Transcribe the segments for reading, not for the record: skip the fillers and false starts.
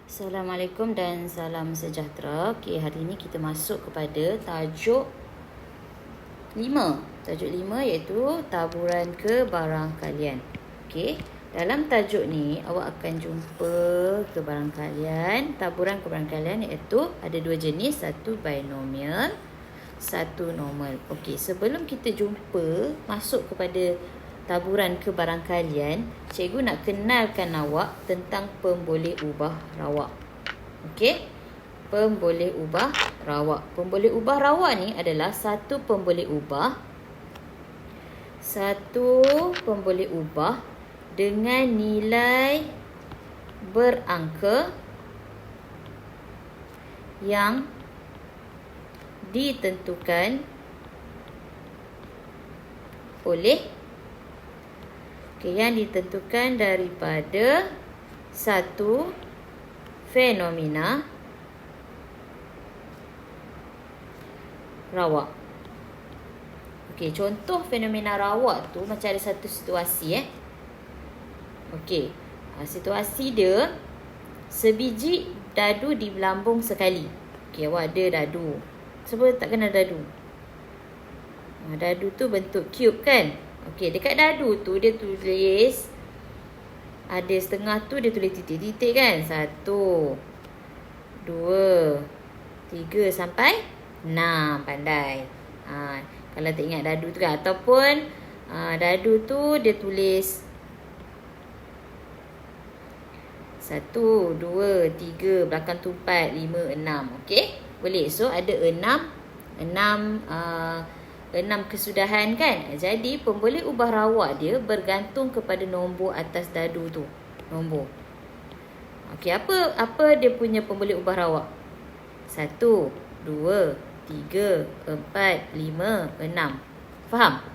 Assalamualaikum dan salam sejahtera. Okey, hari ini kita masuk kepada tajuk 5. Tajuk 5 iaitu taburan ke barang kalian. Okey, dalam tajuk ni awak akan jumpa ke barang kalian, taburan ke barang kalian iaitu ada dua jenis, satu binomial, satu normal. Okey, sebelum kita jumpa masuk kepada taburan ke barang kalian, cikgu nak kenalkan awak tentang pemboleh ubah rawak. Okey, pemboleh ubah rawak. Pemboleh ubah rawak ni adalah satu pemboleh ubah dengan nilai berangka yang ditentukan daripada satu fenomena rawak. Okey, contoh fenomena rawak tu macam ada satu situasi Okey, situasi dia sebiji dadu dilambung sekali. Okey, awak ada dadu. Siapa tak kenal dadu? Dadu tu bentuk cube kan? Okey, dekat dadu tu dia tulis, ada setengah tu dia tulis titik-titik kan? 1, 2, 3 sampai 6. Pandai. Kalau tak ingat dadu tu kan. Ataupun dadu tu dia tulis 1, 2, 3, belakang tu 4, 5, 6. Okey? Boleh. So ada 6 kesudahan kan. Jadi pemboleh ubah rawak dia bergantung kepada nombor atas dadu tu. Nombor. Okey, apa dia punya pemboleh ubah rawak? 1, 2, 3, 4, 5, 6. Faham?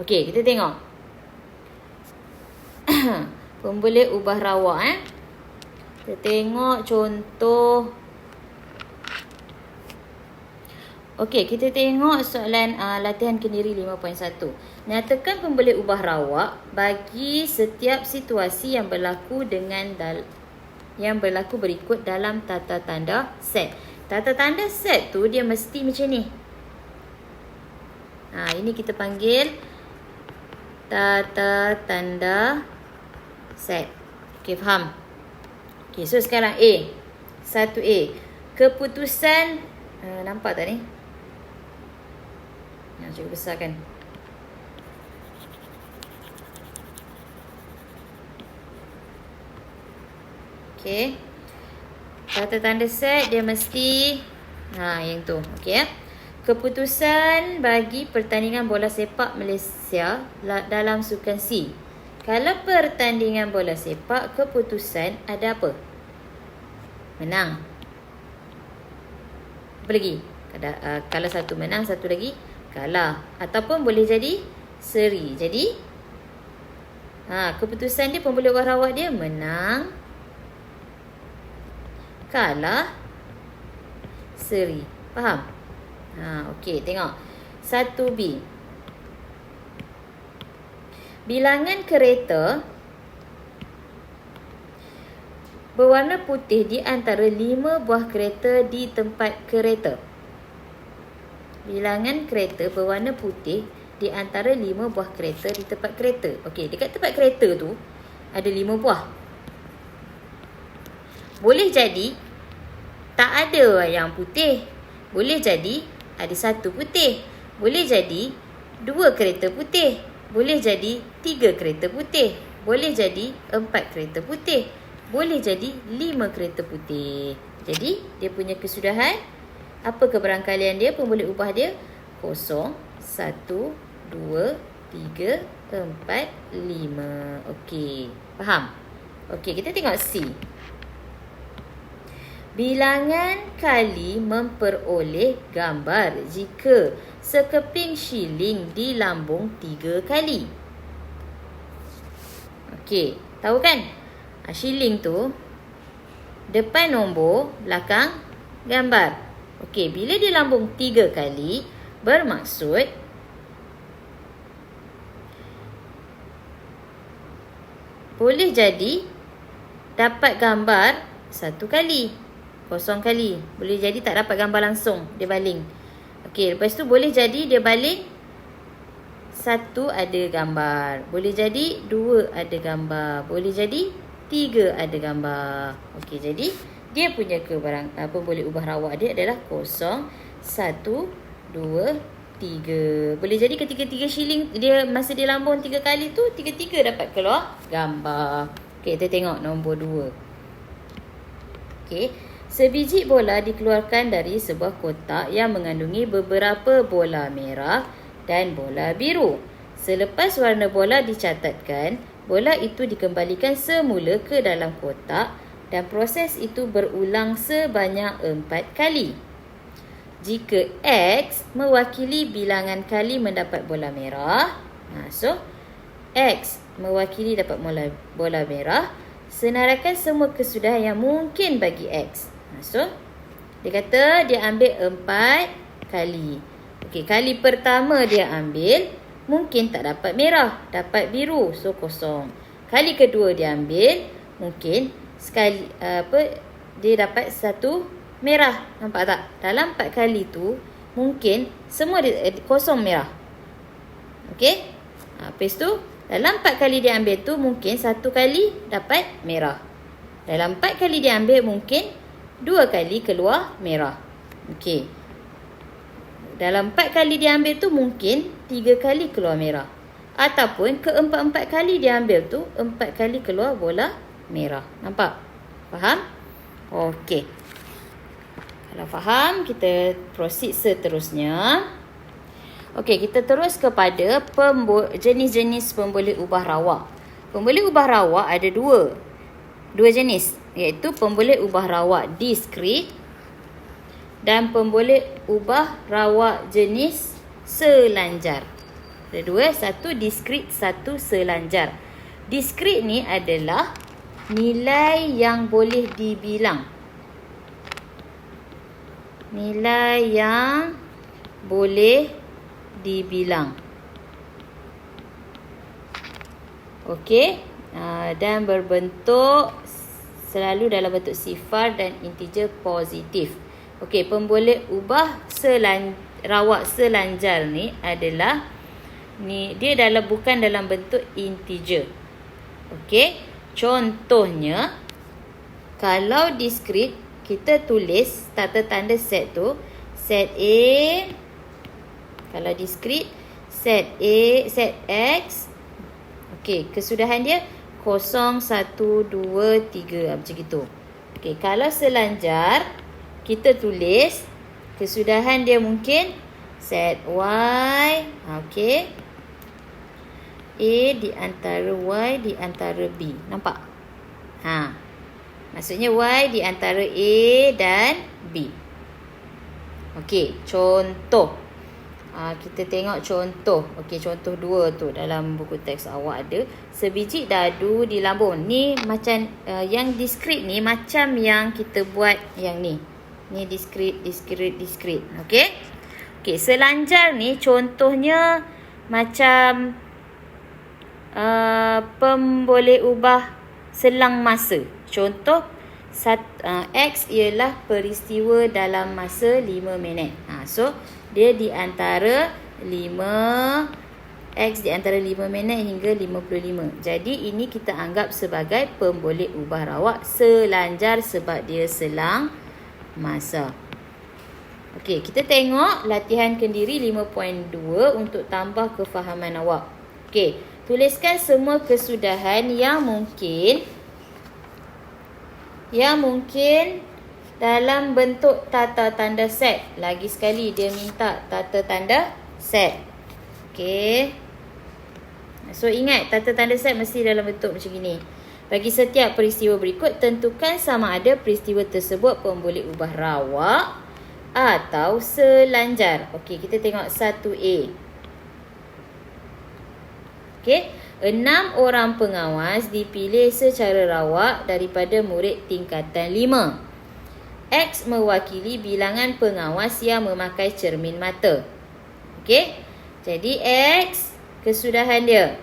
Okey, kita tengok. Pemboleh ubah rawak Kita tengok contoh. Okey, kita tengok soalan latihan kendiri 5.1. Nyatakan pemboleh ubah rawak bagi setiap situasi yang berlaku berikut dalam tata tanda set. Tata tanda set tu dia mesti macam ni. Ini kita panggil tata tanda set. Okey, faham? Okey, so sekarang A. 1A. Keputusan nampak tak ni? Yang cukup besar kan? Okey. Tata tanda set dia mesti yang tu. Okey. Keputusan bagi pertandingan bola sepak Malaysia dalam sukan C. Kalau pertandingan bola sepak, keputusan ada apa? Menang. Apa lagi? Kalau satu menang, satu lagi kalah. Ataupun boleh jadi seri. Jadi keputusan dia, pemboleh ubah rawak dia menang, kalah, seri. Faham? Okey, tengok 1B. Bilangan kereta berwarna putih di antara 5 buah kereta di tempat kereta. Bilangan kereta berwarna putih di antara 5 buah kereta di tempat kereta. Okey, dekat tempat kereta tu ada 5 buah. Boleh jadi tak ada yang putih. Boleh jadi ada 1 putih. Boleh jadi 2 kereta putih. Boleh jadi 3 kereta putih. Boleh jadi 4 kereta putih. Boleh jadi 5 kereta putih. Jadi dia punya kesudahan, apa keberangkalian dia, pemboleh ubah dia? 0, 1, 2, 3, 4, 5. Okey, faham? Okey, kita tengok C. Bilangan kali memperoleh gambar jika sekeping shilling dilambung 3 kali. Okey, tahu kan? Shilling tu depan nombor, belakang gambar. Okey, bila dilambung 3 kali, bermaksud boleh jadi dapat gambar 1 kali. Kosong kali. Boleh jadi tak dapat gambar langsung. Dia baling. Okey, lepas tu boleh jadi dia baling 1 ada gambar. Boleh jadi 2 ada gambar. Boleh jadi 3 ada gambar. Okey, jadi dia punya boleh ubah rawak dia adalah 0, 1, 2, 3. Boleh jadi ketika 3 shilling dia masa dia lambung 3 kali tu, 3 dapat keluar gambar. Okey, kita tengok nombor 2. Okey, sebiji bola dikeluarkan dari sebuah kotak yang mengandungi beberapa bola merah dan bola biru. Selepas warna bola dicatatkan, bola itu dikembalikan semula ke dalam kotak dan proses itu berulang sebanyak 4 kali. Jika X mewakili bilangan kali mendapat bola merah, so X mewakili dapat bola merah, senaraikan semua kesudahan yang mungkin bagi X. So, dia kata dia ambil 4 kali. Okey, kali pertama dia ambil, mungkin tak dapat merah, dapat biru, so 0. Kali kedua dia ambil, mungkin sekali dia dapat 1 merah. Nampak tak? Dalam 4 kali tu, mungkin semua kosong merah. Okey? Lepas tu, dalam 4 kali dia ambil tu, mungkin 1 kali dapat merah. Dalam 4 kali dia ambil, mungkin 2 kali keluar merah. Okey. Dalam 4 kali dia ambil tu, mungkin 3 kali keluar merah. Ataupun keempat-empat kali dia ambil tu, 4 kali keluar bola merah. Nampak? Faham? Okey. Kalau faham, kita proceed seterusnya. Okey, kita terus kepada jenis-jenis pemboleh ubah rawak. Pemboleh ubah rawak ada dua jenis, iaitu pemboleh ubah rawak diskrit dan pemboleh ubah rawak jenis selanjar. Ada dua, satu diskrit, satu selanjar. Diskrit ni adalah nilai yang boleh dibilang. Nilai yang boleh dibilang. Okey, dan berbentuk selalu dalam bentuk sifar dan integer positif. Okey, pemboleh ubah rawak selanjar ni adalah dia bukan dalam bentuk integer. Okey, contohnya kalau diskrit kita tulis tata tanda set tu, set A. Kalau diskrit, set A, set X. Okey, kesudahan dia 0, 1, 2, 3. Macam itu. Okey, kalau selanjar, kita tulis kesudahan dia mungkin set Y. Okey. A di antara Y di antara B. Nampak? Maksudnya Y di antara A dan B. Okey, contoh. Kita tengok contoh. Okey, contoh 2 tu dalam buku teks awak ada. Sebiji dadu di lambung. Ni macam yang diskrit ni macam yang kita buat yang ni. Ni diskrit. Okey. Okey, selanjar ni contohnya macam pemboleh ubah selang masa. Contoh X ialah peristiwa dalam masa 5 minit. So dia di antara 5 X di antara 5 minit hingga 55. Jadi ini kita anggap sebagai pemboleh ubah rawak selanjar sebab dia selang masa. Okey, kita tengok latihan kendiri 5.2 untuk tambah kefahaman awak. Okey, tuliskan semua kesudahan yang mungkin dalam bentuk tata tanda set. Lagi sekali dia minta tata tanda set. Okey. So ingat, tata tanda set mesti dalam bentuk macam gini. Bagi setiap peristiwa berikut, tentukan sama ada peristiwa tersebut pemboleh ubah rawak atau selanjar. Okey, kita tengok 1A. Okey, 6 orang pengawas dipilih secara rawak daripada murid tingkatan 5. X mewakili bilangan pengawas yang memakai cermin mata. Okey, jadi X kesudahan dia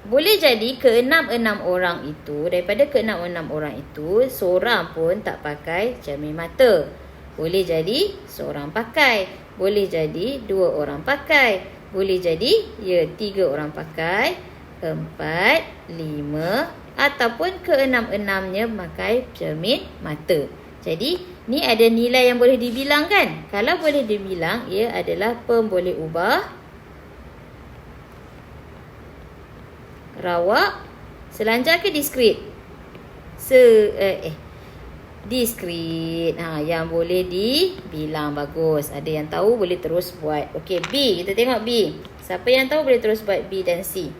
Boleh jadi ke-6 orang itu, daripada ke-6 orang itu, seorang pun tak pakai cermin mata. Boleh jadi seorang pakai. Boleh jadi 2 orang pakai. Boleh jadi 3 orang pakai, 4, 5 ataupun ke-6-nya pakai cermin mata. Jadi ni ada nilai yang boleh dibilang kan? Kalau boleh dibilang, ia adalah pemboleh ubah rawak, selanjar ke diskrit? Diskrit. Yang boleh dibilang. Bagus. Ada yang tahu boleh terus buat. Okey, B. Kita tengok B. Siapa yang tahu boleh terus buat B dan C.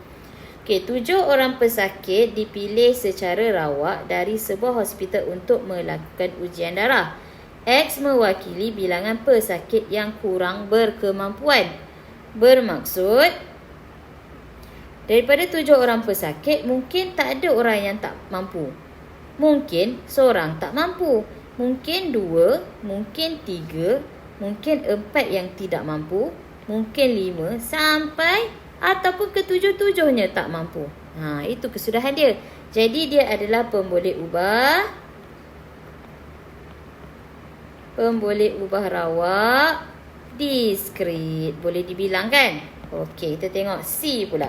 Okey, 7 orang pesakit dipilih secara rawak dari sebuah hospital untuk melakukan ujian darah. X mewakili bilangan pesakit yang kurang berkemampuan. Bermaksud daripada 7 orang pesakit, mungkin tak ada orang yang tak mampu. Mungkin seorang tak mampu. Mungkin 2, mungkin 3, mungkin 4 yang tidak mampu. Mungkin 5 sampai ataupun ke-7-7-nya tak mampu. Itu kesudahan dia. Jadi dia adalah pemboleh ubah rawak diskrit. Boleh dibilang kan? Okey, kita tengok C pula.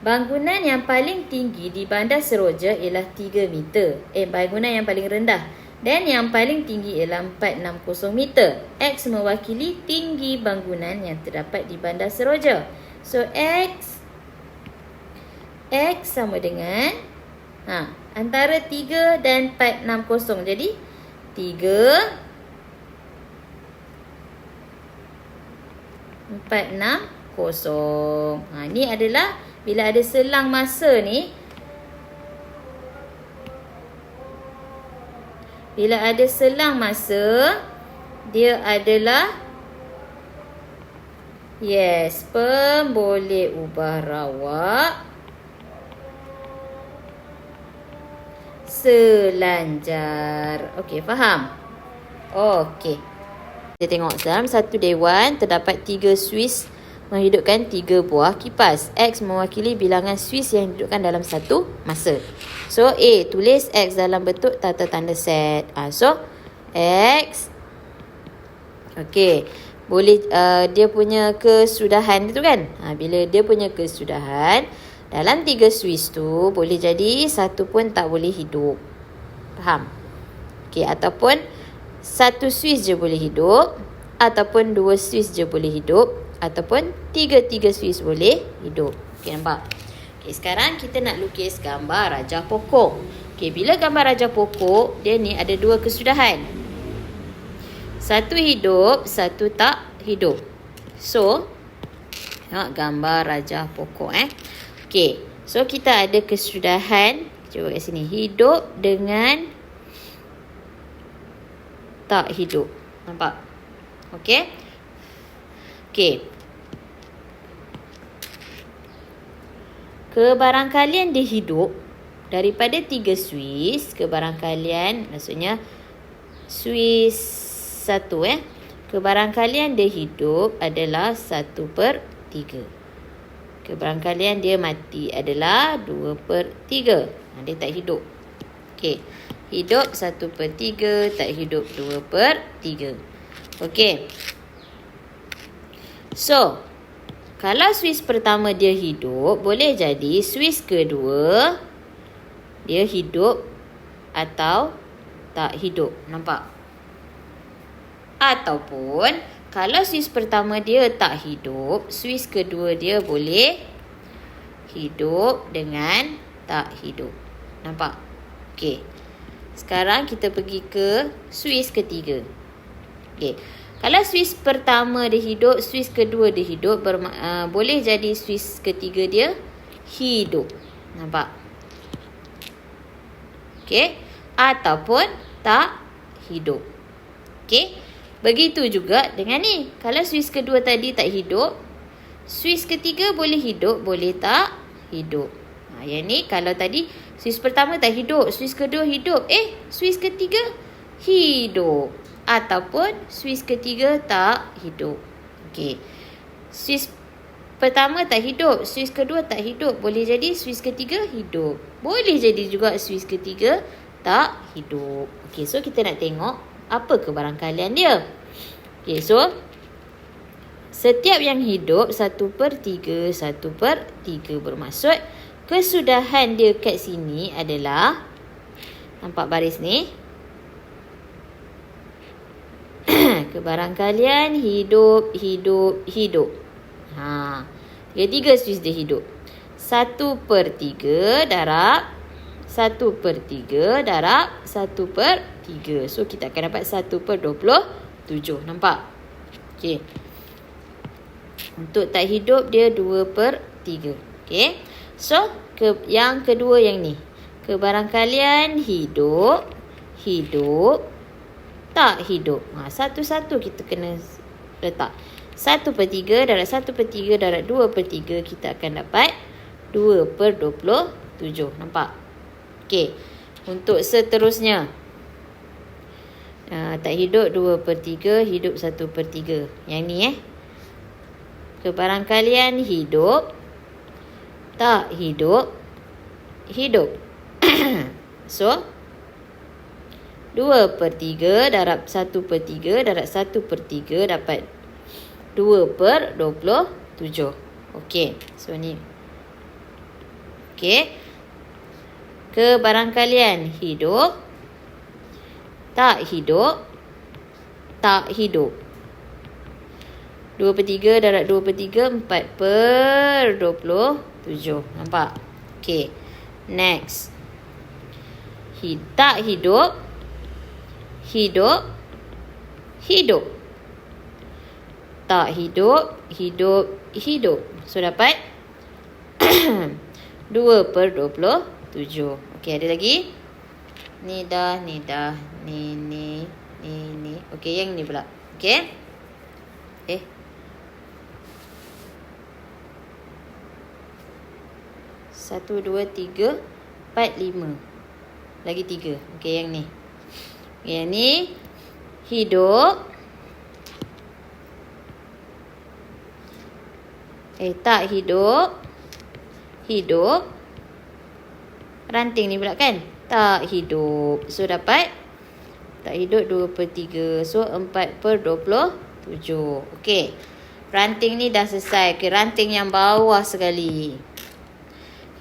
Bangunan yang paling tinggi di Bandar Seroja ialah 3 meter. Bangunan yang paling rendah. Dan yang paling tinggi ialah 460 meter. X mewakili tinggi bangunan yang terdapat di Bandar Seroja. So, X sama dengan antara 3 dan 460. Jadi, 3, 460. Ni adalah bila ada selang masa ni. Bila ada selang masa, dia adalah pemboleh ubah rawak selanjar. Okey, faham? Okey. Kita tengok dalam satu dewan terdapat 3 Swiss menghidupkan 3 buah kipas. X mewakili bilangan Swiss yang dihidupkan dalam satu masa. So, A, tulis X dalam bentuk tata tanda set. So, X. Okey. Boleh, dia punya kesudahan tu kan? Bila dia punya kesudahan, dalam 3 Swiss tu, boleh jadi satu pun tak boleh hidup. Faham? Okey, ataupun 1 Swiss je boleh hidup. Ataupun 2 Swiss je boleh hidup. Ataupun 3 Swiss boleh hidup. Okey, nampak? Okey, sekarang kita nak lukis gambar Raja Pokok. Okey, bila gambar Raja Pokok, dia ni ada 2 kesudahan. Satu hidup, satu tak hidup. So, tengok gambar Raja Pokok. Okey, so kita ada kesudahan. Cuba kat sini. Hidup dengan tak hidup. Nampak? Okey? Okey. Kebarangkalian dia hidup daripada 3 Swiss. Kebarangkalian maksudnya Swiss 1 Kebarangkalian dia hidup adalah 1/3. Kebarangkalian dia mati adalah 2/3. Dia tak hidup. Okey. Hidup 1/3, tak hidup 2/3. Okey. So, kalau Swiss pertama dia hidup, boleh jadi Swiss kedua dia hidup atau tak hidup. Nampak? Ataupun kalau Swiss pertama dia tak hidup, Swiss kedua dia boleh hidup dengan tak hidup. Nampak? Okey. Sekarang kita pergi ke Swiss ketiga. Okey. Kalau Swiss pertama dia hidup, Swiss kedua dia hidup, boleh jadi Swiss ketiga dia hidup. Nampak? Okey. Ataupun tak hidup. Okey. Begitu juga dengan ni. Kalau Swiss kedua tadi tak hidup, Swiss ketiga boleh hidup, boleh tak hidup. Yang ni kalau tadi Swiss pertama tak hidup, Swiss kedua hidup. Swiss ketiga hidup. Ataupun Swiss ketiga tak hidup. Okey. Swiss pertama tak hidup, Swiss kedua tak hidup. Boleh jadi Swiss ketiga hidup. Boleh jadi juga Swiss ketiga tak hidup. Okey, so kita nak tengok apa kebarangkalian dia. Okey, so setiap yang hidup 1/3, 1/3 bermaksud kesudahan dia kat sini adalah, nampak baris ni? Kebarangkalian hidup. Tiga Swiss dia hidup. 1/3 darab 1/3 darab 1/3. So kita akan dapat 1/27. Nampak? Okey. Untuk tak hidup dia 2/3. Okey. So yang kedua yang ni. Kebarangkalian hidup, tak hidup. Satu-satu kita kena letak. 1/3 darab 1/3 darab 2/3 kita akan dapat 2/27. Nampak? Okey. Untuk seterusnya. Tak hidup 2/3, hidup 1/3. Yang ni Kebarangkalian hidup, tak hidup, So 2/3 darab 1/3 darab 1/3 dapat 2/27. Okey, so ni. Okey. Kebarangkalian hidup, tak hidup, 2/3 darab 2/3 4/27. Nampak? Okey. Next. Tak hidup, tak hidup. So dapat 2/27. Okey, ada lagi? Ni dah. Ni. Okey, yang ni pula. Okey. 1, 2, 3, 4, 5. Lagi 3. Okey, yang ni. Yang ni hidup. Tak hidup. Ranting ni pula kan? Tak hidup. So dapat tak hidup 2/3. So 4/27. Okey. Ranting ni dah selesai. Okey, ranting yang bawah sekali.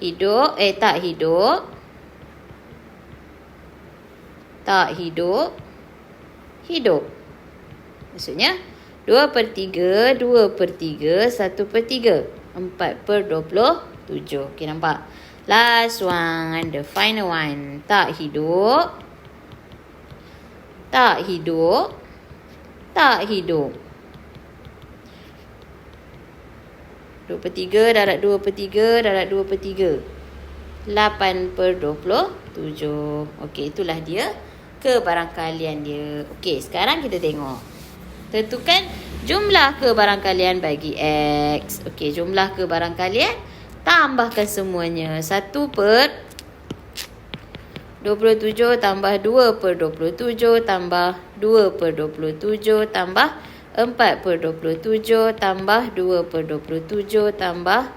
Tak hidup. Tak hidup. Maksudnya 2/3, 2/3, 1/3. 4/27. Okey, nampak? Last one, the final one. Tak hidup. 2/3 darab 2/3 darab 2/3. 8/27. Okey, itulah dia kebarangkalian dia. Okey, sekarang kita tengok. Tentukan jumlah kebarangkalian bagi X. Okey, jumlah kebarangkalian tambahkan semuanya. 1/27 tambah 2/27 tambah 2/27 tambah 4/27 tambah 2/27 tambah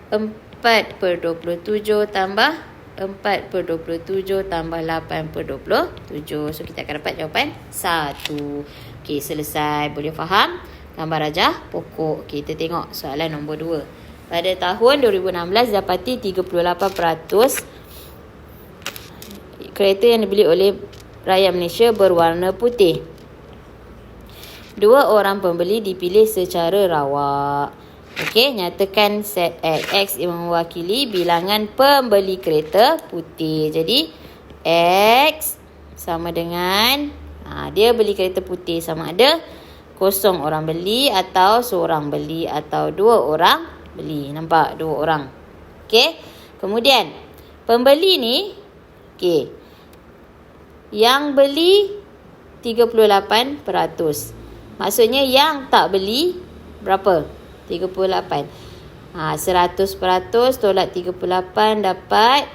4/27 tambah 4/27 tambah 8/27. So kita akan dapat jawapan 1. Okey, selesai. Boleh faham? Gambar rajah pokok. Okey, kita tengok soalan nombor 2. Pada tahun 2016 dapati 38% kereta yang dibeli oleh rakyat Malaysia berwarna putih. 2 orang pembeli dipilih secara rawak. Okey, nyatakan set X yang mewakili bilangan pembeli kereta putih. Jadi X sama dengan dia beli kereta putih, sama ada 0 orang beli atau seorang beli atau 2 orang beli. Nampak? 2 orang. Okey. Kemudian pembeli ni, okey, yang beli 38%. Maksudnya yang tak beli berapa? 38. 100% tolak 38 dapat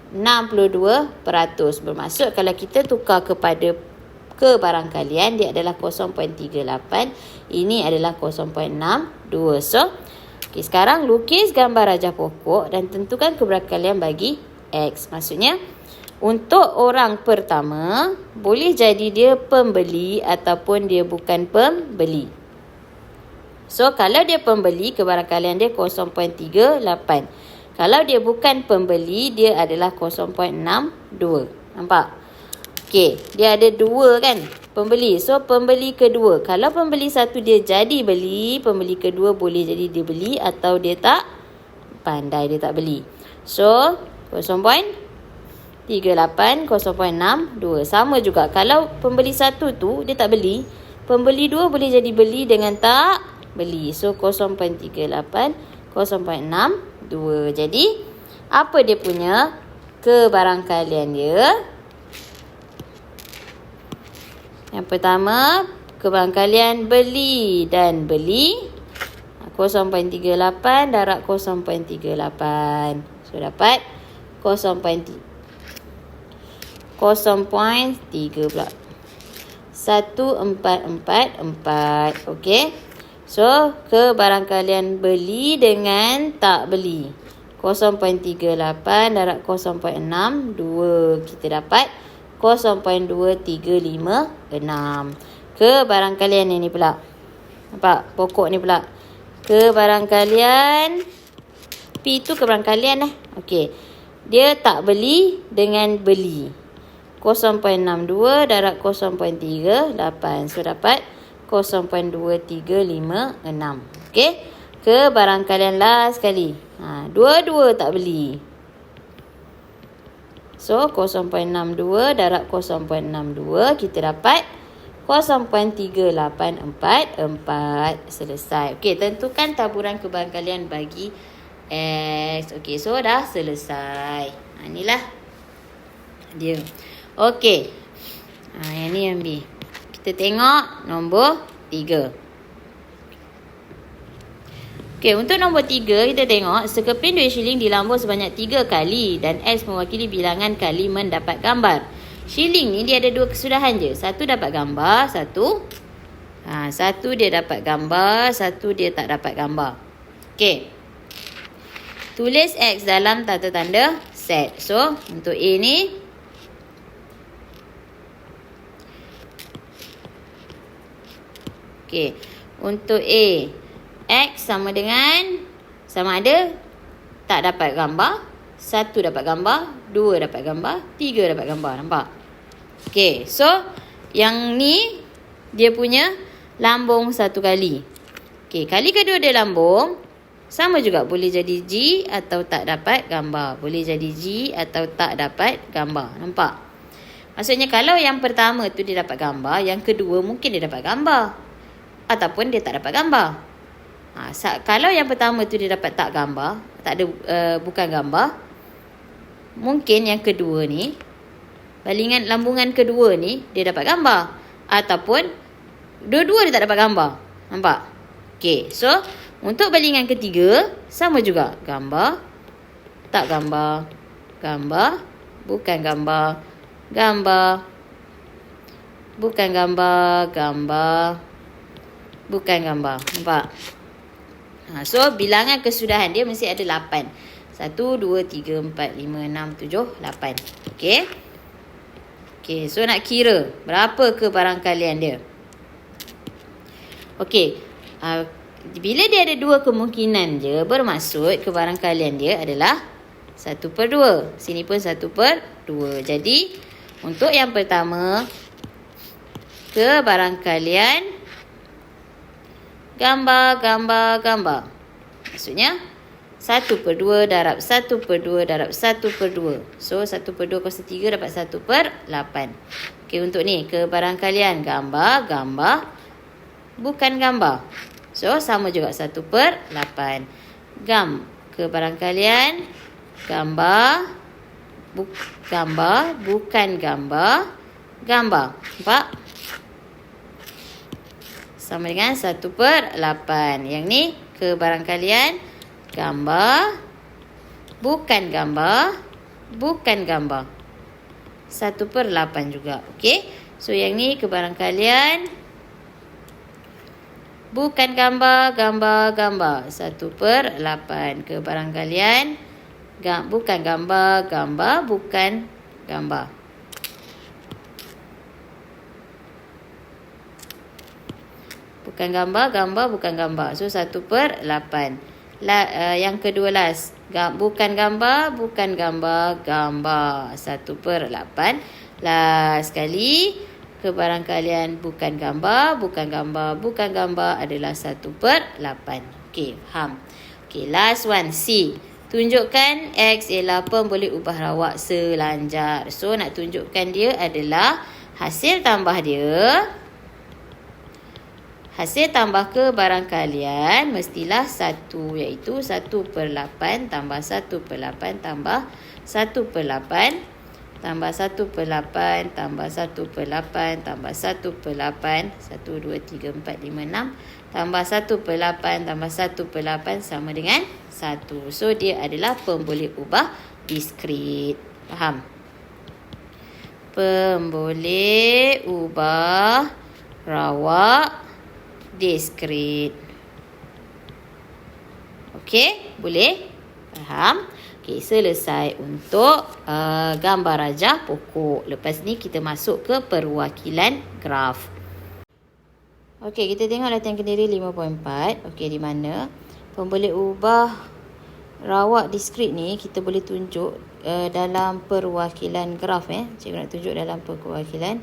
62%. Bermaksud kalau kita tukar kepada kebarangkalian, dia adalah 0.38. Ini adalah 0.62. So Okey, sekarang lukis gambar rajah pokok dan tentukan keberangkalian bagi X. Maksudnya, untuk orang pertama, boleh jadi dia pembeli ataupun dia bukan pembeli. So, kalau dia pembeli, kebarangkalian dia 0.38. Kalau dia bukan pembeli, dia adalah 0.62. Nampak? Okey, dia ada dua kan? Pembeli. So, pembeli kedua. Kalau pembeli satu dia jadi beli, pembeli kedua boleh jadi dia beli atau dia tak pandai, dia tak beli. So, 0.38, 0.62. Sama juga. Kalau pembeli satu tu dia tak beli, pembeli dua boleh jadi beli dengan tak beli. So, 0.38, 0.62. Jadi, apa dia punya kebarangkalian dia? Yang pertama, kebarangkalian beli dan beli. 0.38 darab 0.38. So, dapat 0.3 pula. 1444. Okey. So, kebarangkalian beli dengan tak beli. 0.38 darab 0.62. Kita dapat 0.2356. Kebarangkalian ini pula. Nampak? Pokok ni pula. Kebarangkalian. P tu kebarangkalian Okey. Dia tak beli dengan beli. 0.62 darab 0.38. So, dapat 0.2356. Okey. Kebarangkalian last sekali. Dua-dua tak beli. So, 0.62 darab 0.62. Kita dapat 0.3844. Selesai. Okey, tentukan taburan kebarangkalian bagi X. Okey, so dah selesai. Inilah dia. Okey. Yang ni yang B. Kita tengok nombor 3. Okey, untuk nombor 3, kita tengok sekeping duit shilling dilambur sebanyak 3 kali dan X mewakili bilangan kali mendapat gambar. Shilling ni dia ada dua kesudahan je. Satu dapat gambar, satu dia dapat gambar, satu dia tak dapat gambar. Okey. Tulis X dalam tanda tanda set. So, untuk A ni okey, untuk A X sama ada tak dapat gambar, satu dapat gambar, dua dapat gambar, tiga dapat gambar. Nampak? Okey, so yang ni dia punya lambung satu kali. Okey, kali kedua dia lambung, sama juga boleh jadi G atau tak dapat gambar. Boleh jadi G atau tak dapat gambar. Nampak? Maksudnya kalau yang pertama tu dia dapat gambar, yang kedua mungkin dia dapat gambar. Ataupun dia tak dapat gambar. Kalau yang pertama tu dia dapat tak gambar, tak ada bukan gambar, mungkin yang kedua ni, balingan lambungan kedua ni dia dapat gambar. Ataupun dua-dua dia tak dapat gambar. Nampak? Okey, so untuk balingan ketiga sama juga. Gambar, tak gambar, gambar, bukan gambar, gambar, bukan gambar, gambar, bukan gambar. Nampak? So, bilangan kesudahan dia mesti ada 8. 1, 2, 3, 4, 5, 6, 7, 8. Okey. Okey, so nak kira berapa kebarangkalian dia. Okey. Bila dia ada dua kemungkinan je, bermaksud kebarangkalian dia adalah 1/2. Sini pun 1/2. Jadi, untuk yang pertama, kebarangkalian gambar, gambar, gambar. Maksudnya, 1/2 darab 1/2 darab 1/2. So, 1/2 kuasa 3 dapat 1/8. Okey, untuk ni, kebarangkalian gambar, gambar, bukan gambar. So, sama juga 1/8. Kebarangkalian gambar, gambar, bukan gambar, gambar. Nampak? Sama dengan 1/8. Yang ni kebarangkalian gambar, bukan gambar, bukan gambar. 1/8 juga. Okey. So yang ni kebarangkalian Bukan gambar, gambar, gambar. 1/8 ke barang kalian. Bukan gambar, gambar, bukan gambar. Bukan gambar, gambar, bukan gambar. So 1/8. Yang kedua last. Bukan gambar, bukan gambar, gambar. 1/8. Last sekali. Ke barang kalian bukan gambar, bukan gambar, bukan gambar adalah 1/8. Okey, faham? Okey, last one C. Tunjukkan X ialah pemboleh ubah rawak selanjar. So, nak tunjukkan dia adalah hasil tambah dia. Hasil tambah ke barang kalian mestilah 1, iaitu 1/8 tambah 1/8 tambah 1/8 tambah 1/8 tambah 1/8 tambah 1/8 1, 2, 3, 4, 5, 6 tambah 1/8 tambah 1/8 sama dengan 1. So, dia adalah pemboleh ubah diskrit. Faham? Pemboleh ubah rawak diskrit. Okey, boleh? Faham? Okey, selesai untuk gambar rajah pokok. Lepas ni kita masuk ke perwakilan graf. Okey, kita tengok latihan kendiri 5.4. Okey, di mana pemboleh ubah rawak diskrit ni kita boleh tunjuk dalam perwakilan graf. Cikgu nak tunjuk dalam perwakilan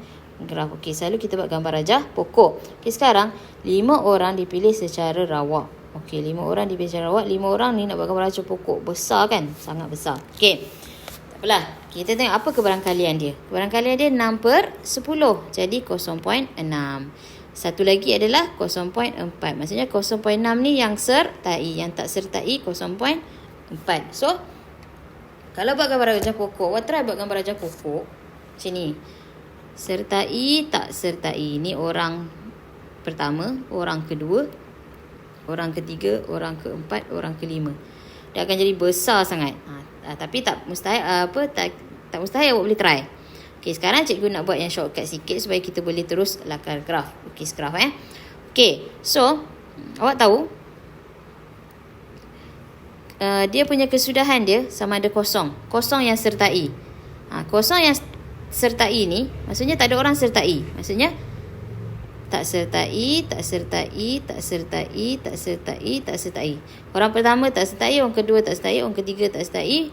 graf. Okey, selalu kita buat gambar rajah pokok. Okey, sekarang 5 orang dipilih secara rawak. Okey, 5 orang dipilih secara rawak. 5 orang ni nak buat gambar rajah pokok. Besar kan? Sangat besar. Okey, tak apalah. Kita tengok apa kebarangkalian dia. Kebarangkalian dia 6/10. Jadi 0.6. Satu lagi adalah 0.4. Maksudnya 0.6 ni yang sertai. Yang tak sertai 0.4. So, kalau buat gambar rajah pokok, try buat gambar rajah pokok macam ni. Sertai, tak sertai. Ni orang pertama, orang kedua, orang ketiga, orang keempat, orang kelima. Dia akan jadi besar sangat. Tapi tak mustahil tak mustahil awak boleh try. Okey, sekarang cikgu nak buat yang shortcut sikit supaya kita boleh terus lakar graf. Okey, graf Okey, so awak tahu dia punya kesudahan dia sama ada kosong. Kosong yang sertai. Kosong yang sertai ni maksudnya tak ada orang sertai. Maksudnya tak sertai, tak sertai, tak sertai, tak sertai, tak sertai. Orang pertama tak sertai, orang kedua tak sertai, orang ketiga tak sertai.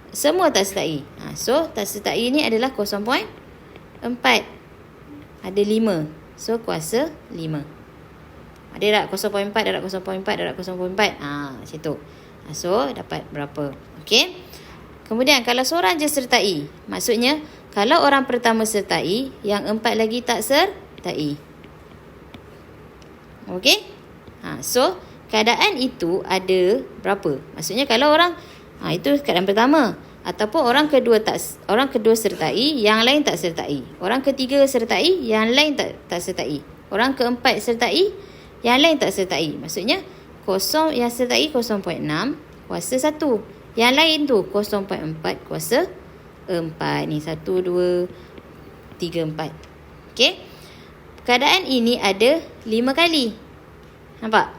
Semua tak sertai. So, tak sertai ni adalah 0.4. Ada 5. So, kuasa 5. Ada tak 0.4, ada 0.4, ada 0.4. Macam tu. So, dapat berapa? Okey. Kemudian, kalau seorang je sertai. Maksudnya, kalau orang pertama sertai, yang 4 lagi tak sertai. Okey? So, keadaan itu ada berapa? Maksudnya, kalau orang itu keadaan pertama. Ataupun orang kedua sertai, yang lain tak sertai. Orang ketiga sertai, yang lain tak sertai. Orang keempat sertai, yang lain tak sertai. Maksudnya, kosong yang sertai 0.6 kuasa 1. Yang lain tu 0.4 kuasa 4. Ni 1, 2, 3, 4. Okey. Keadaan ini ada 5 kali. Nampak?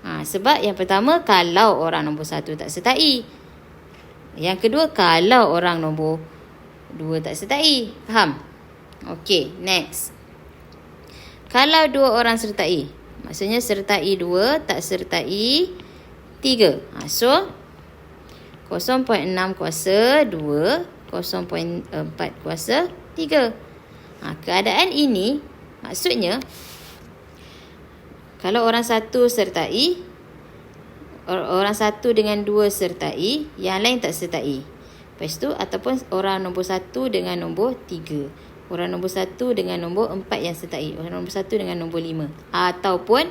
Sebab yang pertama, kalau orang nombor 1 tak sertai. Yang kedua, kalau orang nombor 2 tak sertai. Faham? Okey, next. Kalau 2 orang sertai. Maksudnya sertai 2, tak sertai 3. So, 0.6 kuasa 2, 0.4 kuasa 3. Keadaan ini, maksudnya, kalau orang 1 sertai, orang 1 dengan 2 sertai, yang lain tak sertai. Lepas tu, ataupun orang nombor 1 dengan nombor 3. Orang nombor 1 dengan nombor 4 yang sertai. Orang nombor 1 dengan nombor 5. Ataupun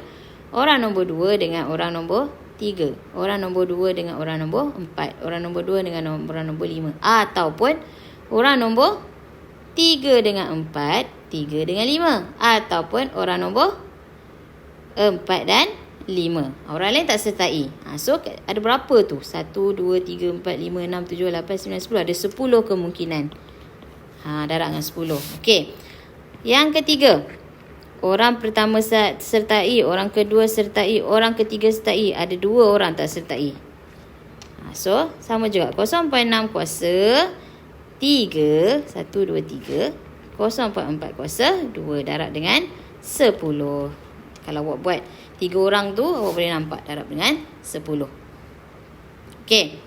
orang nombor 2 dengan orang nombor 3. Orang nombor 2 dengan orang nombor 4. Orang nombor 2 dengan orang nombor 5. Ataupun orang nombor 3 dengan 4, 3 dengan 5. Ataupun orang nombor 4 dan 5. Orang lain tak sertai. So, ada berapa tu? 1, 2, 3, 4, 5, 6, 7, 8, 9, 10. Ada 10 kemungkinan. Darab dengan 10. Okey. Yang ketiga. Orang pertama sertai, orang kedua sertai, orang ketiga sertai. Ada 2 orang tak sertai. So, sama juga. 0.6 kuasa 3. 1, 2, 3. 0.4 kuasa 2 darab dengan 10. Kalau awak buat 3 orang tu, awak boleh nampak darab dengan 10. Okey.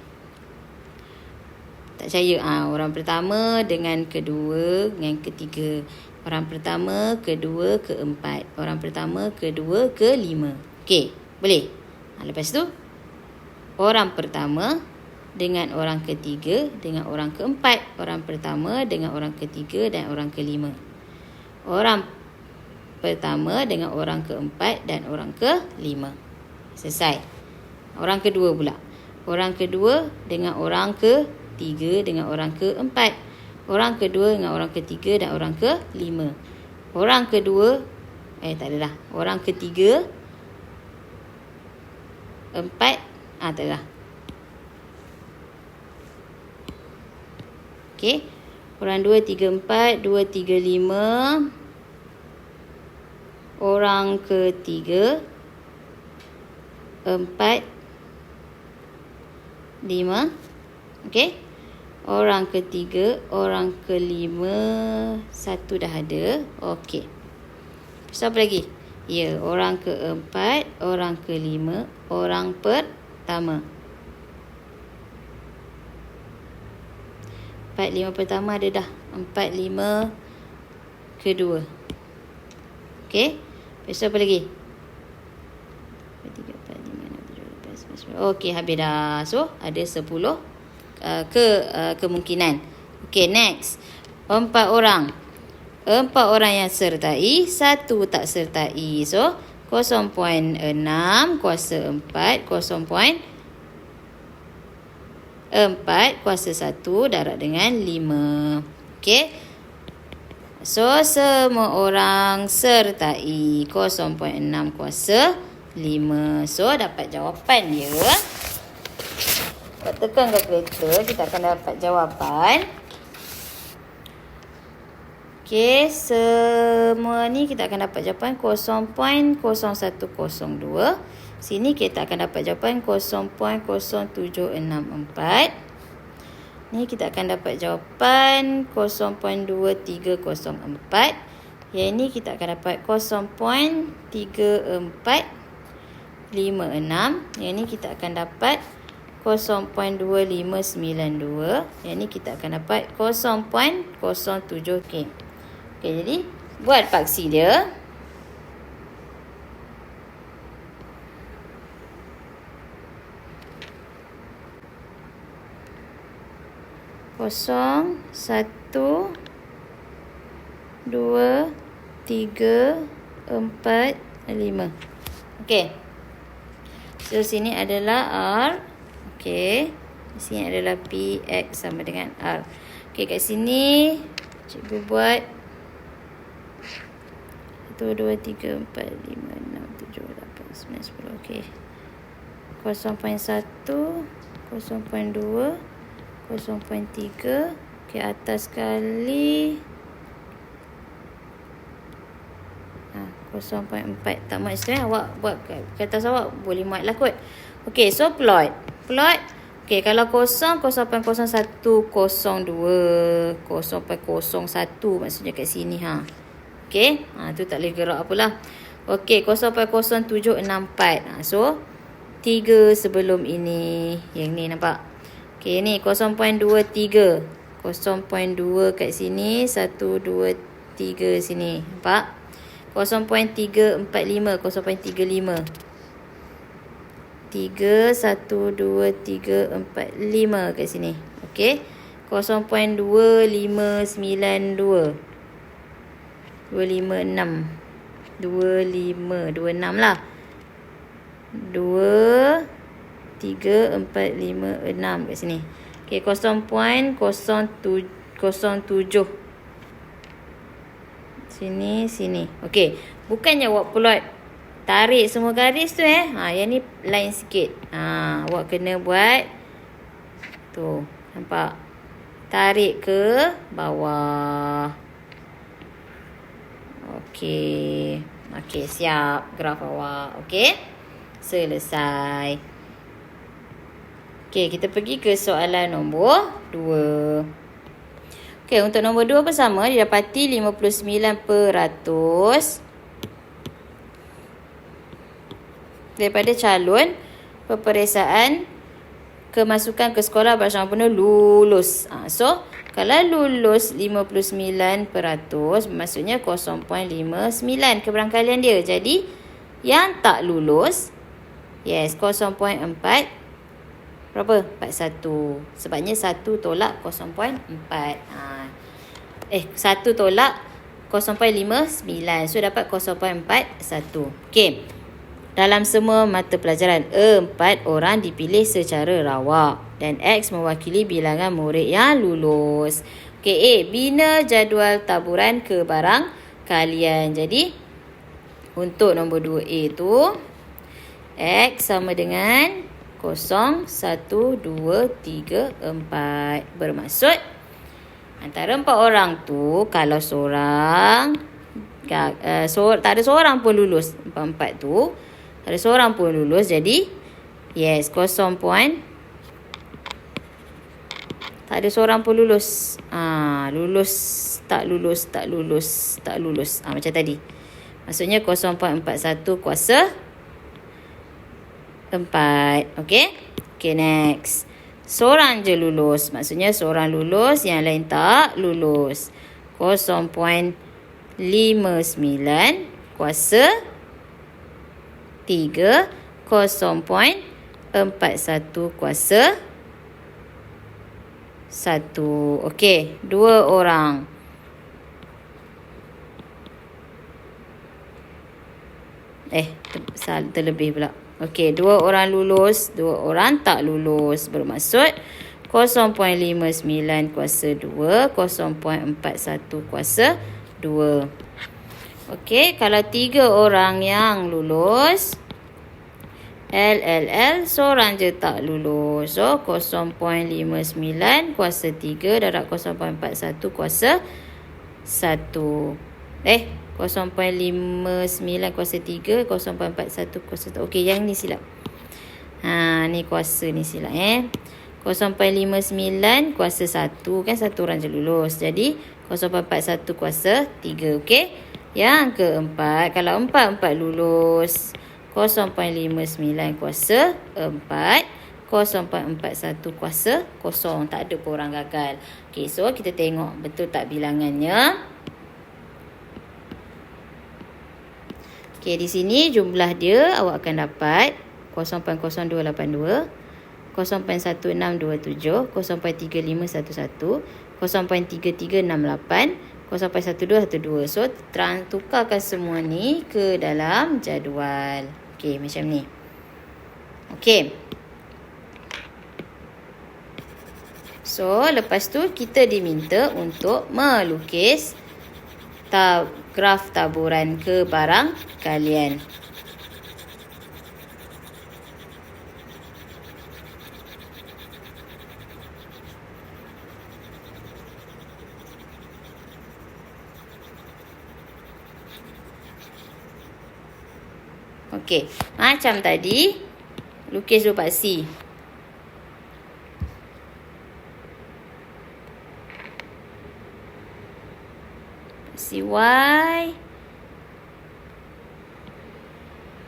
Tak percaya. Orang pertama dengan kedua dengan ketiga. Orang pertama, kedua, keempat. Orang pertama, kedua, kelima. Okey, boleh. Lepas tu, orang pertama dengan orang ketiga dengan orang keempat. Orang pertama dengan orang ketiga dan orang kelima. Orang pertama dengan orang keempat dan orang kelima. Selesai. Orang kedua pula. Orang kedua dengan orang ketiga dengan orang keempat. Orang kedua dengan orang ketiga dan orang kelima. Orang kedua, tak adalah. Orang ketiga, empat, tak adalah. Okey. Orang 2, 3, 4, 2, 3, 5. Orang ketiga, 4, 5. Okey. Orang ketiga, orang kelima, 1 dah ada. Okey. So, apa lagi? Ya, orang keempat, orang kelima, orang pertama. 4, 5 pertama ada dah. 4, 5 kedua. Okey. Besok apa lagi? 3, 4, 5, 6, 7, 8, 9, 10. Okey, habis dah. So, ada 10 kemungkinan. Okey, next. 4 orang. 4 orang yang sertai, 1 tak sertai. So, 0.6 kuasa 4, 4 kuasa 1 darab dengan 5. Okey. So, semua orang sertai 0.6 kuasa 5. So, dapat jawapan dia. Kita tekan kalkulator, kita akan dapat jawapan. Okey, semua ni kita akan dapat jawapan 0.0102. Sini kita akan dapat jawapan 0.0764. Ni kita akan dapat jawapan 0.2304. Yang ni kita akan dapat 0.3456. Yang ni kita akan dapat 0.2592. Yang ni kita akan dapat 0.07. Okey. Okey, jadi buat paksi dia. Kosong, 1, 2, 3, 4, 5. Okey. So, sini adalah R. Okey. Sini adalah P, X sama dengan R. Okey, kat sini cikgu buat 1, 2, 3, 4, 5, 6, 7, 8, 9, 10. Okey. 0.1, 0.2, 0.3. Okey, atas sekali 0.4. Tak muat sebenarnya. Awak buat ke atas awak boleh muat lah kot. Okey, so plot. Okey, kalau 0.0102, 0.01 maksudnya kat sini Okey, tu tak boleh gerak apalah. Okey, 0.0764. So 3 sebelum ini. Yang ni nampak. Okey, ni 0.23. 0.2 kat sini, 1, 2, 3 sini. Nampak? 0.345, 0.35. 3, 1, 2, 3, 4, 5 kat sini. Okey. 0.2592. 256. 2526 lah. 2, 3, 4, 5, 6 kat sini. Okey, 0.07. Sini. Okey. Bukannya awak plot tarik semua garis tu yang ni line sikit. Awak kena buat tu. Nampak? Tarik ke bawah. Okey. Okey, siap graf awak. Okey. Selesai. Okey, kita pergi ke soalan nombor 2. Okey, untuk nombor 2 pun sama. Didapati 59% daripada calon peperiksaan kemasukan ke sekolah bersama penuh lulus. So, kalau lulus 59%, maksudnya 0.59 keberangkalian dia. Jadi, yang tak lulus, yes, 0.4. Berapa? 41. Sebabnya 1 tolak 0.4. 1 tolak 0.59. So, dapat 0.41. Okey. Dalam semua mata pelajaran, 4 orang dipilih secara rawak dan X mewakili bilangan murid yang lulus. Okey, A. Bina jadual taburan ke barang kalian. Jadi, untuk nombor 2A tu, X sama dengan 0, 1, 2, 3, 4. Bermaksud, antara 4 orang tu, kalau seorang, tak ada seorang pun lulus. 4 tu, tak ada seorang pun lulus. Jadi, yes, 0. Tak ada seorang pun lulus. Lulus, tak lulus, tak lulus, tak lulus. Macam tadi. Maksudnya 0.41 kuasa 4. Okey? Okey, next. Seorang je lulus. Maksudnya seorang lulus, yang lain tak lulus. 0.59 kuasa 3. 0.41 kuasa 1. Okey, 2 orang. Terlebih pula. Okey, 2 orang lulus, 2 orang tak lulus. Bermaksud 0.59 kuasa 2, 0.41 kuasa 2. Okey, kalau 3 orang yang lulus, L, seorang je tak lulus. So, 0.59 kuasa 3 darab 0.41 kuasa 1. 0.59 kuasa 3, 0.41 kuasa 1. Okey, yang ni silap. Ni kuasa ni silap 0.59 kuasa 1, kan 1 orang je lulus. Jadi, 0.41 kuasa 3. Okey. Yang keempat, kalau 4 lulus, 0.59 kuasa 4, 0.41 kuasa 0. Tak ada pun orang gagal. Okey, so kita tengok betul tak bilangannya. Okey, di sini jumlah dia awak akan dapat 0.0282, 0.1627, 0.3511, 0.3368, 0.1212. So, tukarkan semua ni ke dalam jadual. Okey, macam ni. Okey. So, lepas tu kita diminta untuk melukis graf taburan ke barang kalian. Okey, macam tadi, lukis dulu Pak C. C Y,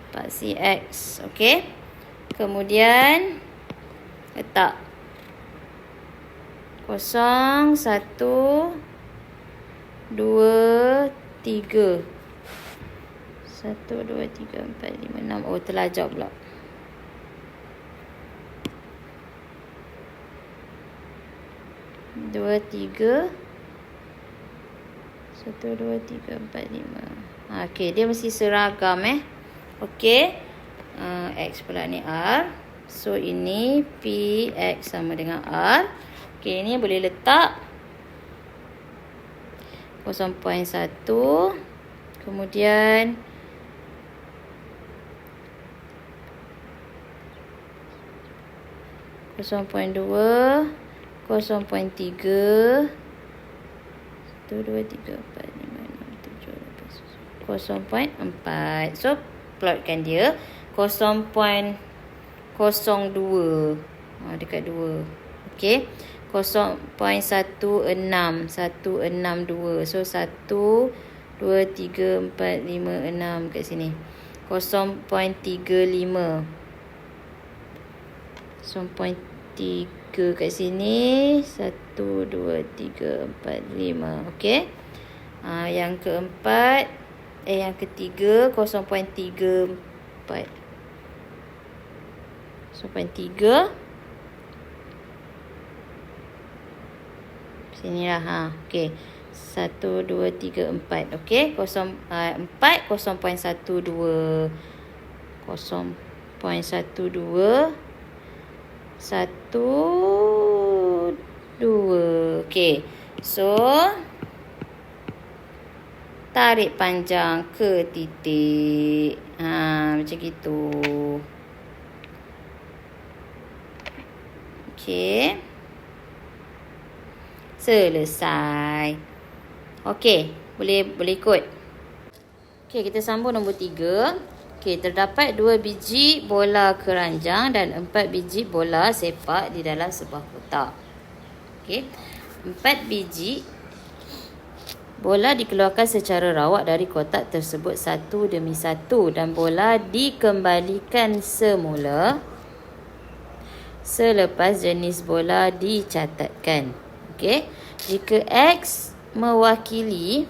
Pak C X. Okey. Kemudian letak 0, 1, 2, 3. 1, 2, 3, 4, 5, 6. Oh, terlajak pula. Dua, 3. 1, 2, 3, 4, 5. Okey, dia mesti seragam Okey. X pula ni R. So, ini P, X sama dengan R. Okey, ini boleh letak 0.1. Kemudian 0.2, 0.3, 1, 2, 3, 4, 5, 6, 7, 8, 0.4. So, plotkan dia 0.02. Dekat 2. Okey. 0.16. So, 1, 2, 3, 4, 5, 6 kat sini. 0.35. 0.3 kat sini. 1, 2, 3, 4, 5. Okey. Yang keempat, yang ketiga 0.34. 0.3. Sinilah. Okey. 1, 2, 3, 4. Okey. 4, 0.12. 0.12. 1, 2. Okey. So, tarik panjang ke titik. Macam gitu. Okey. Selesai. Okey, boleh ikut. Okey, kita sambung nombor 3. Okey, terdapat 2 biji bola keranjang dan 4 biji bola sepak di dalam sebuah kotak. Okey. 4 biji bola dikeluarkan secara rawak dari kotak tersebut satu demi satu dan bola dikembalikan semula selepas jenis bola dicatatkan. Okey. Jika X mewakili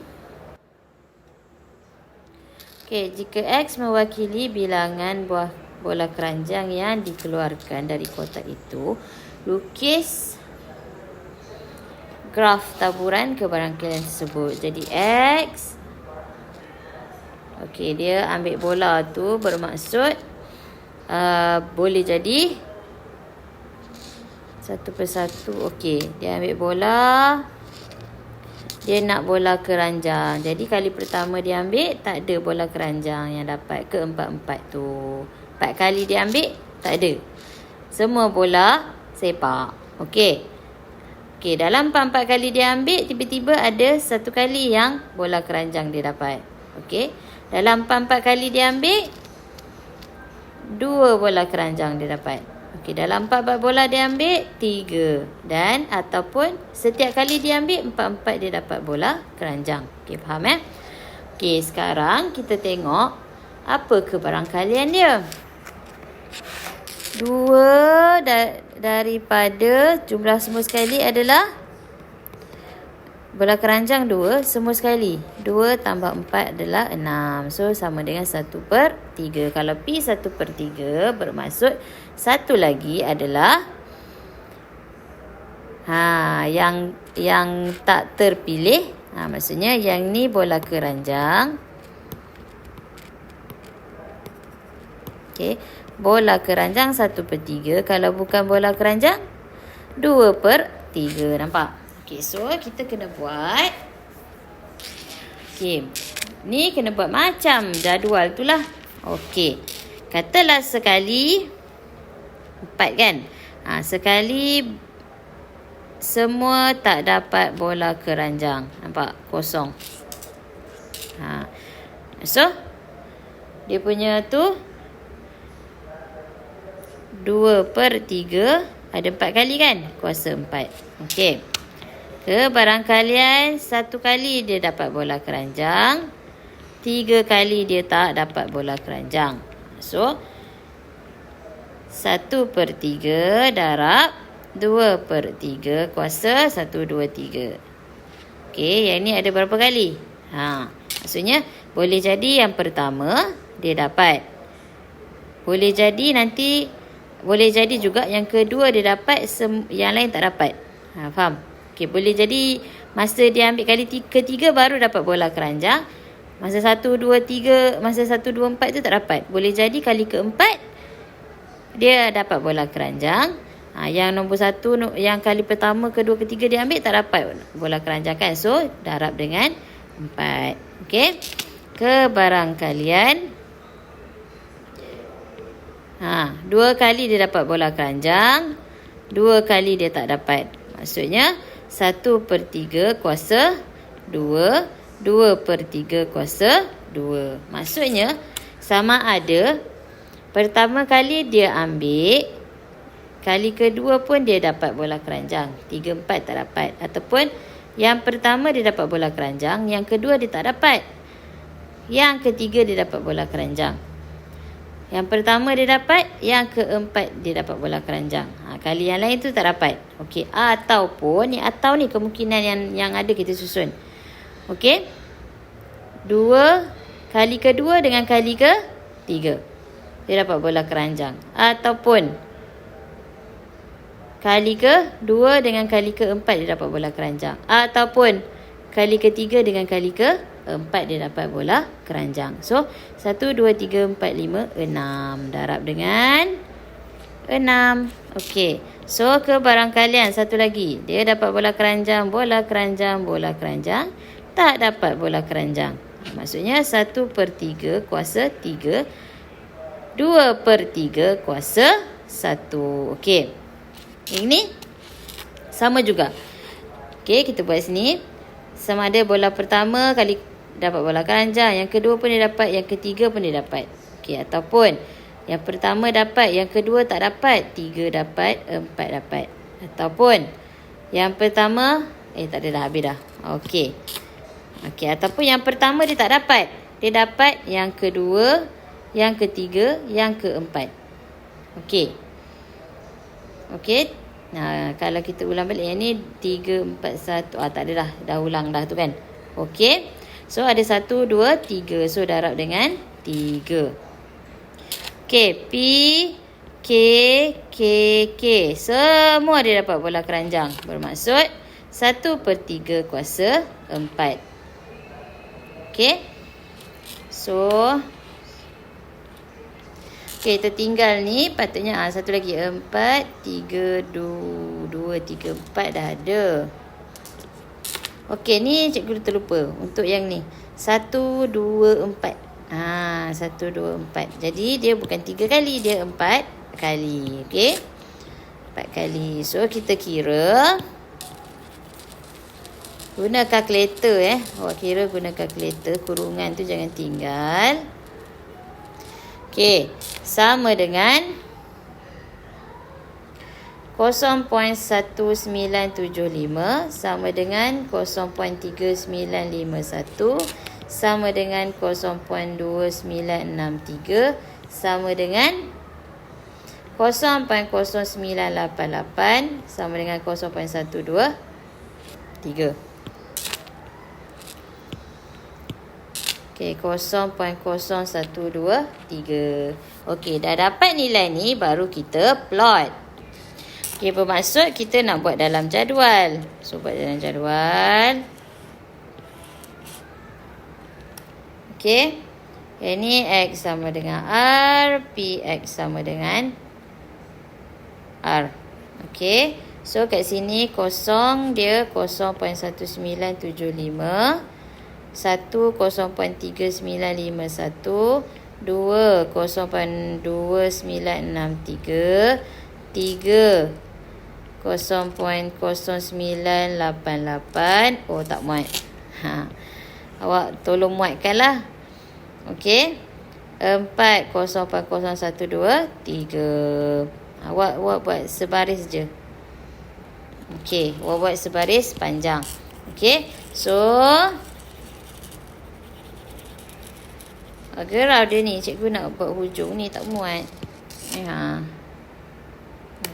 bilangan buah bola keranjang yang dikeluarkan dari kotak itu, lukis graf taburan kebarangkalian tersebut. Jadi X, okey, dia ambil bola tu bermaksud boleh jadi satu persatu. Okey, dia ambil bola, dia nak bola keranjang. Jadi kali pertama dia ambil, tak ada bola keranjang yang dapat ke-4 tu. 4 kali dia ambil, tak ada. Semua bola sepak. Okey. Okey, dalam 4 kali dia ambil, tiba-tiba ada 1 kali yang bola keranjang dia dapat. Okey. Dalam 4 kali dia ambil, 2 bola keranjang dia dapat. Okey, dalam 4 bola dia ambil, 3. Dan ataupun setiap kali dia ambil, 4 dia dapat bola keranjang. Okey, faham Okey, sekarang kita tengok apa kebarangkalian dia. 2 daripada jumlah semua sekali adalah bola keranjang 2 semua sekali. 2 tambah 4 adalah 6. So, sama dengan 1/3. Kalau P 1/3 bermaksud satu lagi adalah yang tak terpilih. Maksudnya yang ni bola keranjang. Okey. Bola keranjang 1/3. Kalau bukan bola keranjang, 2/3. Nampak? Okey, so kita kena buat. Okey. Ni kena buat macam jadual tu lah. Okey. Katalah sekali 4 kan? Sekali semua tak dapat bola keranjang. Nampak? Kosong. So, dia punya tu 2/3 ada 4 kali kan? Kuasa 4. Okey. Kebarangkalian 1 kali dia dapat bola keranjang, 3 kali dia tak dapat bola keranjang. So, 1/3 darab 2/3 kuasa 1, 2, 3. Okey, yang ni ada berapa kali? Maksudnya boleh jadi yang pertama dia dapat. Boleh jadi juga yang kedua dia dapat, yang lain tak dapat. Faham? Okey, boleh jadi masa dia ambil kali ketiga baru dapat bola keranjang. Masa 1, 2, 3, masa 1, 2, 4 tu tak dapat. Boleh jadi kali keempat dia dapat bola keranjang. Yang nombor 1, yang kali pertama, kedua, ketiga dia ambil tak dapat bola keranjang kan. So, darab dengan 4. Okey. Kebarangkalian 2 kali dia dapat bola keranjang, 2 kali dia tak dapat. Maksudnya 1/3 kuasa 2, 2/3 kuasa 2. Maksudnya sama ada pertama kali dia ambil, kali kedua pun dia dapat bola keranjang. 3, 4 tak dapat. Ataupun yang pertama dia dapat bola keranjang, yang kedua dia tak dapat. Yang ketiga dia dapat bola keranjang. Yang pertama dia dapat, yang keempat dia dapat bola keranjang. Kali yang lain tu tak dapat. Okey, ataupun atau ni kemungkinan yang ada kita susun. Okey. 2 kali kedua dengan kali ketiga dia dapat bola keranjang. Ataupun kali kedua dengan kali keempat dia dapat bola keranjang. Ataupun kali ketiga dengan kali keempat dia dapat bola keranjang. So 1, 2, 3, 4, 5, 6. Darab dengan 6. Okey. So ke barang kalian satu lagi. Dia dapat bola keranjang, bola keranjang, bola keranjang. Tak dapat bola keranjang. Maksudnya 1/3 kuasa 3. 2/3 kuasa 1. Okey. Ini sama juga. Okey, kita buat sini. Sama ada bola pertama kali dapat bola keranjang, yang kedua pun dia dapat, yang ketiga pun dia dapat. Okey, ataupun yang pertama dapat, yang kedua tak dapat, 3 dapat, 4 dapat. Ataupun yang pertama tak ada dah, habis dah. Okey. Okey, ataupun yang pertama dia tak dapat. Dia dapat yang kedua, yang ketiga, yang keempat. Okey. Okey. Nah, kalau kita ulang balik yang ni 3, 4, 1. Tak ada dah. Dah ulang dah tu kan. Okey. So ada 1, 2, 3. So darab dengan 3. Okey. P, K, K, K. Semua dia dapat bola keranjang. Bermaksud 1/3 kuasa 4. Okey. So okey, tertinggal ni patutnya satu lagi 4, 3, 2, 3, 4 dah ada. Okey, ni cikgu terlupa untuk yang ni. 1, 2, 4. 1, 2, 4. Jadi dia bukan 3 kali, dia 4 kali. Okey. 4 kali. So kita kira. Guna kalkulator Awak kira guna kalkulator. Kurungan tu jangan tinggal. Okey. Sama dengan 0.1975 sama dengan 0.3951 sama dengan 0.2963 sama dengan 0.0988 sama dengan 0.123. Okey, 0.0123. Okey, dah dapat nilai ni baru kita plot. Okey, bermaksud kita nak buat dalam jadual. So, buat dalam jadual. Okey. Ini X sama dengan R. PX sama dengan R. Okey. So, kat sini kosong dia 0.1975. 1 0.3951, 2 0.2963, 3 0.0988. Oh, tak muat. Awak tolong muatkanlah. Okey. 4 0.012, 3. Awak buat sebaris je. Okey, awak buat sebaris panjang. Okey. So gerau dia ni. Cikgu nak buat hujung ni tak muat.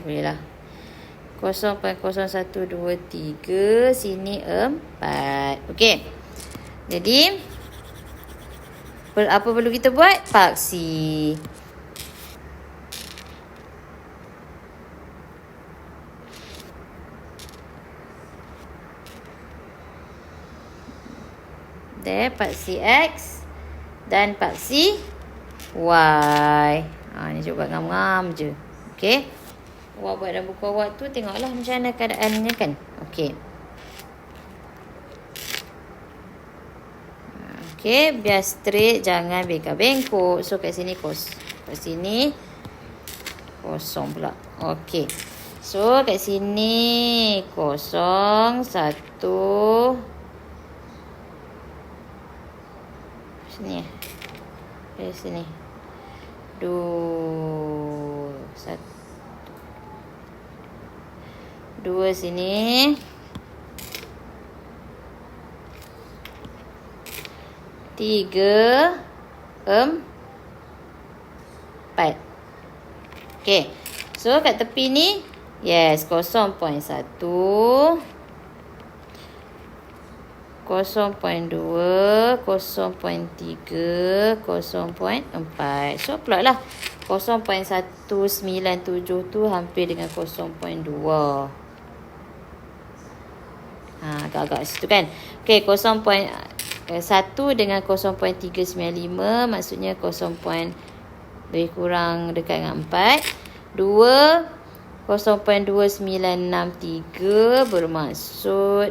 Boleh lah. 0.0123. Sini 4. Okey. Jadi apa perlu kita buat? Paksi. Paksi X dan paksi Y. Ni cuba ngam-ngam je. Okey. Awak buat dalam buku awak tu, tengoklah macam mana keadaannya kan. Okey. Okey, biar straight, jangan bengkok-bengkok. So kat sini kat sini kosong pula. Okey. So kat sini 0, 1. Sini. Dari sini. 2. 2 sini. 3, 4. Okay. So, kat tepi ni, yes, 0.1, 0.2, 0.3, 0.4. So, plot lah. 0.197 tu hampir dengan 0.2. Agak-agak situ kan. Okay, 1 dengan 0.395 maksudnya 0. Lebih kurang dekat dengan 4. 2, 0.2963 bermaksud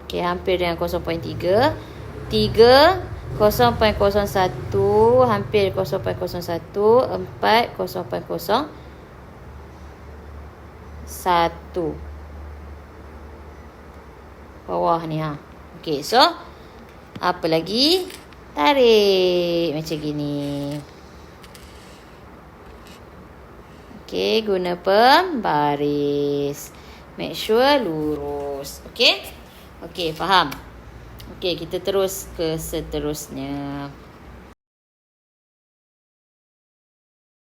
okay, hampir dengan 0.3. 3, 0.01 hampir 0.01. 4, 0.01. Bawah ni Okay, so apa lagi? Tarik macam gini. Okay, guna pembaris. Make sure lurus. Okay? Okay, faham? Okay, kita terus ke seterusnya.